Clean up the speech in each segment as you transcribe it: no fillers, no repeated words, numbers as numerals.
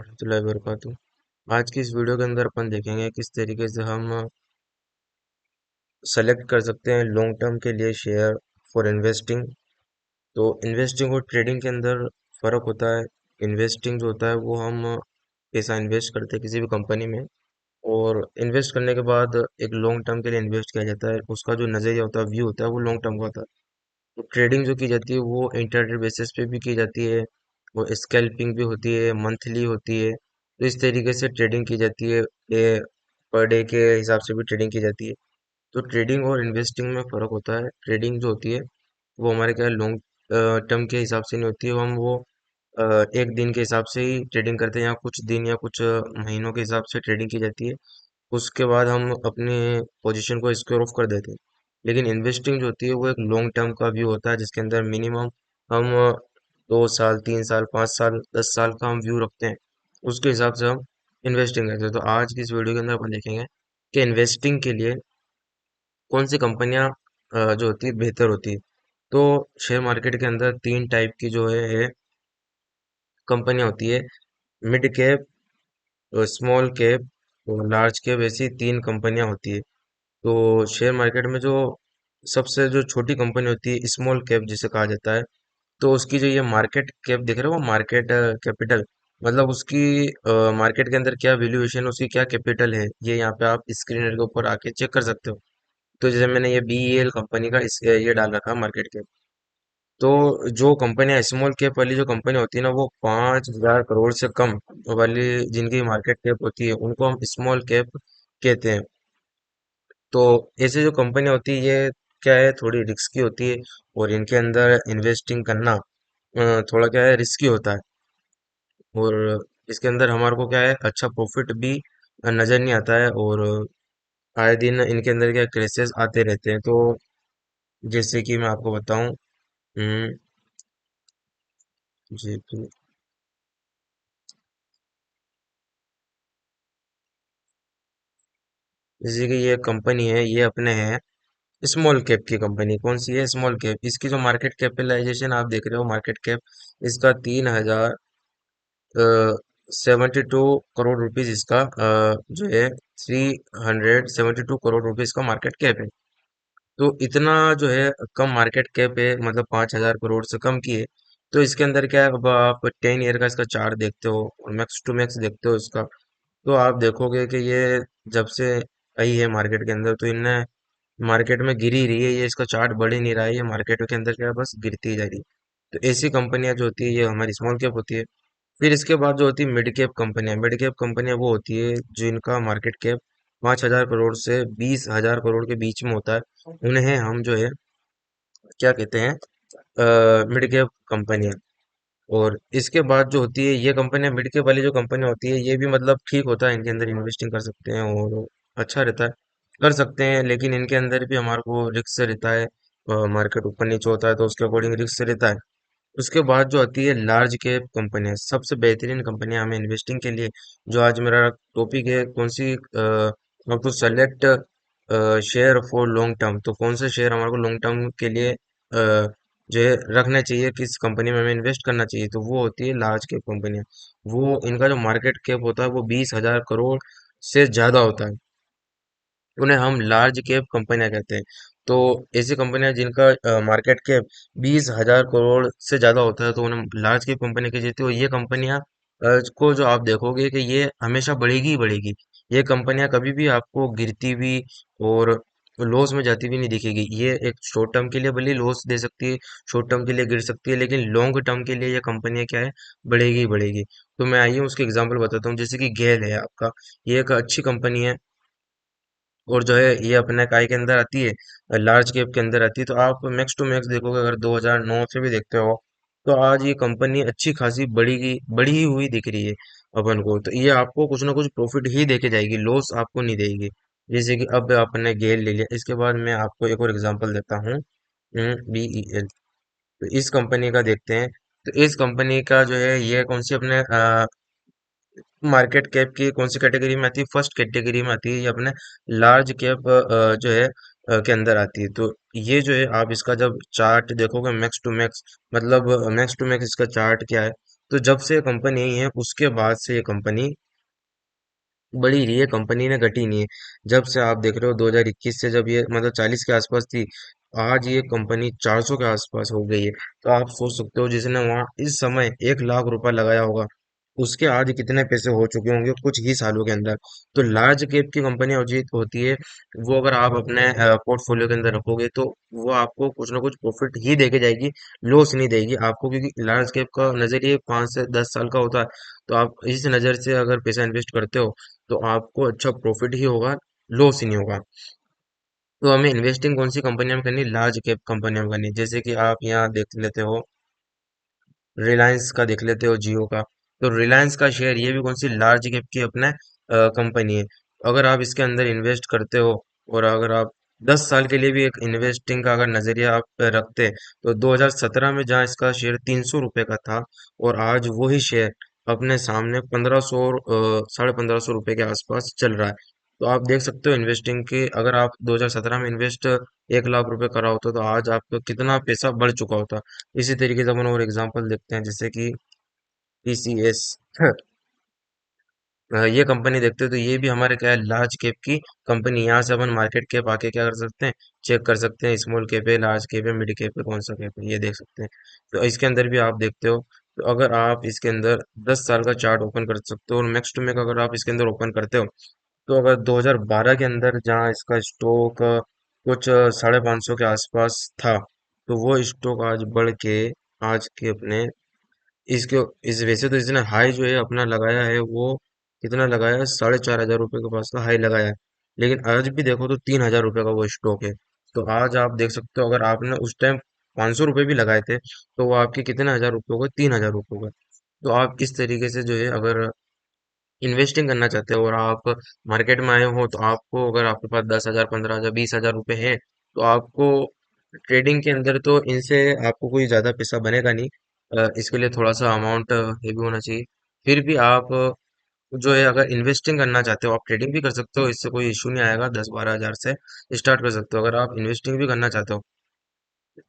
warahmatullahi wabarakatuh। आज की इस वीडियो के अंदर अपन देखेंगे किस तरीके से हम सेलेक्ट कर सकते हैं लॉन्ग टर्म के लिए शेयर फॉर इन्वेस्टिंग। तो इन्वेस्टिंग और ट्रेडिंग के अंदर फ़र्क होता है। इन्वेस्टिंग जो होता है वो हम पैसा इन्वेस्ट करते हैं किसी भी कंपनी में, और इन्वेस्ट करने के बाद एक लॉन्ग टर्म के लिए इन्वेस्ट किया जाता है। उसका जो नज़रिया होता है, व्यू होता है, वो लॉन्ग टर्म का होता है। तो ट्रेडिंग जो की जाती है वो इंटरडे बेसिस पे भी की जाती है, और स्कैल्पिंग भी होती है, मंथली होती है। तो इस तरीके से ट्रेडिंग की जाती है। ये पर डे के हिसाब से भी ट्रेडिंग की जाती है। तो ट्रेडिंग और इन्वेस्टिंग में फ़र्क होता है। ट्रेडिंग जो होती है वो हमारे क्या लॉन्ग टर्म के हिसाब से नहीं होती है। हम वो अ, एक दिन के हिसाब से ही ट्रेडिंग करते हैं, या कुछ दिन या कुछ महीनों के हिसाब से ट्रेडिंग की जाती है। उसके बाद हम अपने पोजीशन को स्क्वायर ऑफ कर देते हैं। लेकिन इन्वेस्टिंग जो होती है वो एक लॉन्ग टर्म का व्यू होता है, जिसके अंदर मिनिमम हम 2 साल, 3 साल, 5 साल, 10 साल का हम व्यू रखते हैं। उसके हिसाब से हम इन्वेस्टिंग करते हैं। तो आज की इस वीडियो के अंदर अपन देखेंगे कि इन्वेस्टिंग के लिए कौन सी कंपनियां जो होती है बेहतर होती है। तो शेयर मार्केट के अंदर तीन टाइप की जो है कंपनियां होती है। मिड कैप, स्मॉल कैप और लार्ज कैप, ऐसी तीन कंपनियां होती है। तो शेयर मार्केट में जो सबसे जो छोटी कंपनी होती है, स्मॉल कैप जिसे कहा जाता है, तो उसकी जो ये मार्केट कैप दिख रहे हो, मार्केट कैपिटल, मतलब उसकी मार्केट के अंदर क्या वैल्यूएशन, उसकी क्या कैपिटल है, ये यहाँ पे आप स्क्रीन के ऊपर आके चेक कर सकते हो। तो जैसे मैंने ये BEL कंपनी का ये डाल रखा मार्केट कैप। तो जो कंपनियां स्मॉल कैप वाली जो कंपनी होती है ना, वो 5,000 करोड़ से कम वाली जिनकी मार्केट कैप होती है, उनको हम स्मॉल कैप कहते हैं। तो ऐसे जो कंपनी होती है ये क्या है, थोड़ी रिस्की होती है, और इनके अंदर इन्वेस्टिंग करना थोड़ा क्या है, रिस्की होता है। और इसके अंदर हमारे को क्या है, अच्छा प्रॉफिट भी नजर नहीं आता है। और आए दिन इनके अंदर क्या क्रेसेस आते रहते हैं। तो जैसे कि मैं आपको बताऊं, जी, जैसे कि ये कंपनी है, ये अपने हैं स्मॉल कैप की कंपनी। कौन सी है? Small cap. इसकी जो मार्केट कैपिटलाइजेशन आप देख रहे हो, मार्केट कैप इसका 3,072 करोड़ रुपीज इसका जो है 372 करोड़ रुपीज का मार्केट कैप है। तो इतना जो है कम मार्केट कैप है, मतलब 5,000 करोड़ से कम की है। तो इसके अंदर क्या है, अब आप 10 ईयर का इसका चार्ट देखते हो और मैक्स टू मैक्स देखते हो इसका, तो आप देखोगे कि ये जब से आई है मार्केट के अंदर, तो इनने मार्केट में गिरी ही रही है। ये इसका चार्ट बढ़ ही नहीं रहा है, ये मार्केट के अंदर क्या है, बस गिरती ही जा रही है। तो ऐसी कंपनियां जो होती है ये हमारी स्मॉल कैप होती है। फिर इसके बाद जो होती है मिड कैप कंपनियां वो होती है जिनका मार्केट कैप 5,000 करोड़ से 20,000 करोड़ के बीच में होता है। उन्हें हम जो है क्या कहते हैं, मिड कैप कंपनियां। और इसके बाद जो होती है ये कंपनियां, मिड कैप वाली जो कंपनी होती है, ये भी मतलब ठीक होता है, इनके अंदर इन्वेस्टिंग कर सकते हैं और अच्छा रहता है, कर सकते हैं। लेकिन इनके अंदर भी हमारे को रिस्क रहता है। मार्केट ऊपर नीचे होता है तो उसके अकॉर्डिंग रिस्क रहता है। उसके बाद जो आती है लार्ज कैप कंपनियां, सबसे बेहतरीन कंपनियां हमें इन्वेस्टिंग के लिए। जो आज मेरा टॉपिक है, कौन सी how to select share for long term, तो कौन से शेयर हमारे को लॉन्ग टर्म के लिए जो है रखना चाहिए, किस कंपनी में हमें इन्वेस्ट करना चाहिए, तो वो होती है लार्ज कैप कंपनियां। वो इनका जो मार्केट कैप होता है वो 20,000 करोड़ से ज्यादा होता है। उन्हें हम लार्ज कैप कंपनियां कहते हैं। तो ऐसी कंपनियां जिनका मार्केट कैप 20,000 करोड़ से ज्यादा होता है, तो उन्हें लार्ज कैप कंपनी कही जाती है। और ये कंपनियां को जो आप देखोगे कि ये हमेशा बढ़ेगी ही बढ़ेगी। ये कंपनियां कभी भी आपको गिरती हुई और लॉस में जाती हुई नहीं दिखेगी। ये एक शॉर्ट टर्म के लिए भले लॉस दे सकती है, शॉर्ट टर्म के लिए गिर सकती है, लेकिन लॉन्ग टर्म के लिए ये कंपनियां क्या है, बढ़ेगी ही बढ़ेगी। तो मैं आइए उसके एग्जांपल बताता हूँ। जैसे कि गेल है आपका, ये एक अच्छी कंपनी है, और जो है ये अपने काय के अंदर आती है, लार्ज कैप के अंदर आती है। तो आप मैक्स टू मैक्स देखोगे, अगर 2009 से भी देखते हो, तो आज ये कंपनी अच्छी खासी बढ़ी ही हुई दिख रही है अपन को। तो ये आपको कुछ ना कुछ प्रॉफिट ही देके जाएगी, लॉस आपको नहीं देगी। जैसे कि अब आपने गेल ले लिया, इसके बाद मैं आपको एक और एग्जांपल देता हूँ, BEL। तो इस कंपनी का देखते हैं। तो इस कंपनी का जो है ये कौन सी अपने मार्केट कैप की कौन सी कैटेगरी में आती है, फर्स्ट कैटेगरी में आती है। ये अपने लार्ज कैप जो है के अंदर आती है। तो ये जो है आप इसका जब चार्ट देखोगे मैक्स टू मैक्स, मतलब मैक्स टू मैक्स इसका चार्ट क्या है, तो जब से ये कंपनी आई है उसके बाद से ये कंपनी बढ़ी रही है, कंपनी ने घटी नहीं है। जब से आप देख रहे हो 2021 से, जब ये मतलब 40 के आसपास थी, आज ये कंपनी 400 के आसपास हो गई है। तो आप सोच सकते हो जिसने वहां इस समय 1 लाख रुपए लगाया होगा, उसके आज कितने पैसे हो चुके होंगे कुछ ही सालों के अंदर। तो लार्ज कैप की कंपनियां होती है, वो अगर आप अपने पोर्टफोलियो के अंदर रखोगे तो वो आपको कुछ ना कुछ प्रॉफिट ही देके जाएगी, लॉस नहीं देगी आपको, क्योंकि लार्ज कैप का नजरिए 5 से 10 साल का होता है। तो आप इस नज़र से अगर पैसा इन्वेस्ट करते हो तो आपको अच्छा प्रॉफिट ही होगा, लॉस ही नहीं होगा। तो हमें इन्वेस्टिंग कौन सी कंपनियों में करनी, लार्ज कैप कंपनियों में करनी। जैसे कि आप यहाँ देख लेते हो, रिलायंस का देख लेते हो, जियो का। तो रिलायंस का शेयर, ये भी कौन सी लार्ज कैप की अपने कंपनी है। अगर आप इसके अंदर इन्वेस्ट करते हो और अगर आप 10 साल के लिए भी एक इन्वेस्टिंग का अगर नजरिया आप रखते, तो 2017 में जहाँ इसका शेयर 300 रुपये का था, और आज वही शेयर अपने सामने 1500, 1550 रुपये के आसपास चल रहा है। तो आप देख सकते हो इन्वेस्टिंग के, अगर आप 2017 में इन्वेस्ट 1 लाख रुपए करा होता तो आज आपका कितना पैसा बढ़ चुका होता। इसी तरीके से अपन और एग्जांपल देखते हैं, जैसे कि टीसीएस, ये कंपनी देखते हैं तो ये भी हमारे क्या है, लार्ज कैप की कंपनी। यहाँ से अपन मार्केट कैप आके क्या कर सकते हैं, चेक कर सकते हैं, स्मॉल कैप है, लार्ज कैप है, मिड कैप है, कौन सा कैप है, ये देख सकते हैं। तो इसके अंदर भी आप देखते हो, तो अगर आप इसके अंदर 10 साल का चार्ट ओपन कर सकते हो, और मैक्स टू मैक्स अगर आप इसके अंदर ओपन करते हो, तो अगर 2012 के अंदर जहाँ इसका स्टॉक कुछ 550 के आसपास था, तो वो स्टॉक आज बढ़ के आज के अपने इसके इस वैसे तो इसने हाई जो है अपना लगाया है, वो कितना लगाया है, 4500 रुपये के पास का हाई लगाया है। लेकिन आज भी देखो तो 3000 रुपये का वो स्टॉक है। तो आज आप देख सकते हो, अगर आपने उस टाइम 500 रुपये भी लगाए थे, तो वो आपके कितने हजार रुपये हो गए, 3000 रुपये हो गए। तो आप इस तरीके से जो है, अगर इन्वेस्टिंग करना चाहते हो और आप मार्केट में आए हो, तो आपको अगर आपके पास 10,000, 15,000, 20,000 रुपये हैं, तो आपको ट्रेडिंग के अंदर तो इनसे आपको कोई ज्यादा पैसा बनेगा नहीं। इसके लिए थोड़ा सा अमाउंट हेवी होना चाहिए। फिर भी आप जो है, अगर इन्वेस्टिंग करना चाहते हो, आप ट्रेडिंग भी कर सकते हो, इससे कोई इशू नहीं आएगा। 10-12 हजार से स्टार्ट कर सकते हो। अगर आप इन्वेस्टिंग भी करना चाहते हो,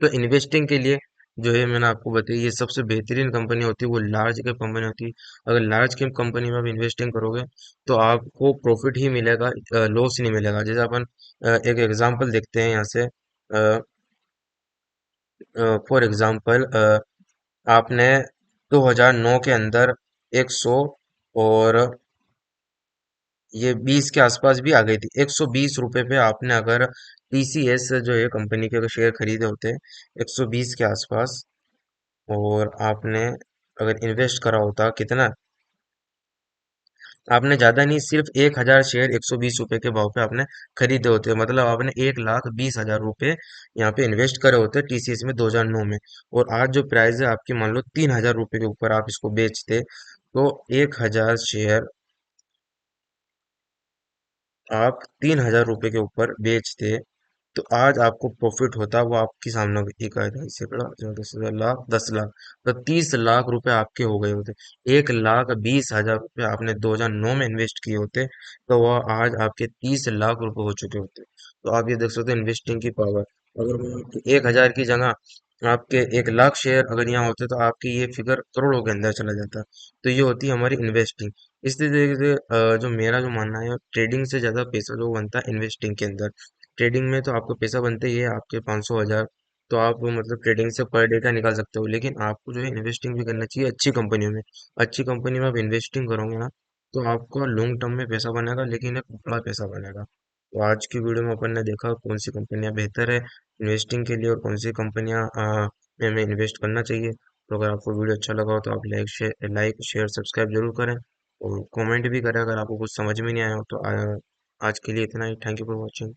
तो इन्वेस्टिंग के लिए जो है मैंने आपको बताई, ये सबसे बेहतरीन कंपनी होती है, वो लार्ज कैप कंपनी होती है। अगर लार्ज कैप कंपनी में आप इन्वेस्टिंग करोगे तो आपको प्रॉफिट ही मिलेगा, लॉस नहीं मिलेगा। जैसे अपन एक एग्जांपल देखते हैं यहाँ से, फॉर एग्जांपल आपने 2009 के अंदर 100 और ये 20 के आसपास भी आ गई थी, 120 रुपए पे आपने अगर टीसीएस जो है कंपनी के अगर शेयर खरीदे होते 120 के आसपास, और आपने अगर इन्वेस्ट करा होता कितना, आपने ज्यादा नहीं, सिर्फ 1,000 शेयर 120 रुपए के भाव पे आपने खरीदे होते, मतलब आपने 1,20,000 रुपए यहाँ पे इन्वेस्ट करे होते टीसीएस में 2009 में। और आज जो प्राइस है आपकी, मान लो 3,000 रुपए के ऊपर आप इसको बेचते, तो 1,000 शेयर आप 3,000 रुपए के ऊपर बेचते, तो आज आपको प्रॉफिट होता, वो आपके सामने एक आधा सैकड़ा, 10,000, 10 लाख, तो 30 लाख रुपए आपके हो गए होते। 1,20,000 रुपए आपने 2009 में इन्वेस्ट किए होते, तो वह आज आपके 30 लाख रुपए हो चुके होते। तो आप ये देख सकते हो इन्वेस्टिंग की पावर। अगर वो आपके 1,000 की जगह आपके 1 लाख शेयर अगर यहाँ होते, तो आपकी ये फिगर करोड़ों के अंदर चला जाता। तो ये होती है हमारी इन्वेस्टिंग। इस तरीके से जो मेरा जो मानना है, ट्रेडिंग से ज्यादा पैसा जो बनता है इन्वेस्टिंग के अंदर। ट्रेडिंग में तो आपको पैसा बनते ही है, आपके 500 हजार, तो आप मतलब ट्रेडिंग से पर डे का निकाल सकते हो। लेकिन आपको जो है इन्वेस्टिंग भी करना चाहिए अच्छी कंपनियों में। अच्छी कंपनी में आप इन्वेस्टिंग करोगे ना, तो आपको लॉन्ग टर्म में पैसा बनेगा, लेकिन एक बड़ा पैसा बनेगा। तो आज की वीडियो में अपन ने देखा कौन सी कंपनियां बेहतर है इन्वेस्टिंग के लिए, और कौन सी कंपनियां में हमें इन्वेस्ट करना चाहिए। तो अगर आपको वीडियो अच्छा लगा हो तो आप लाइक शेयर सब्सक्राइब जरूर करें, और कमेंट भी करें अगर आपको कुछ समझ में नहीं आया हो। तो आज के लिए इतना ही। Thank you for watching.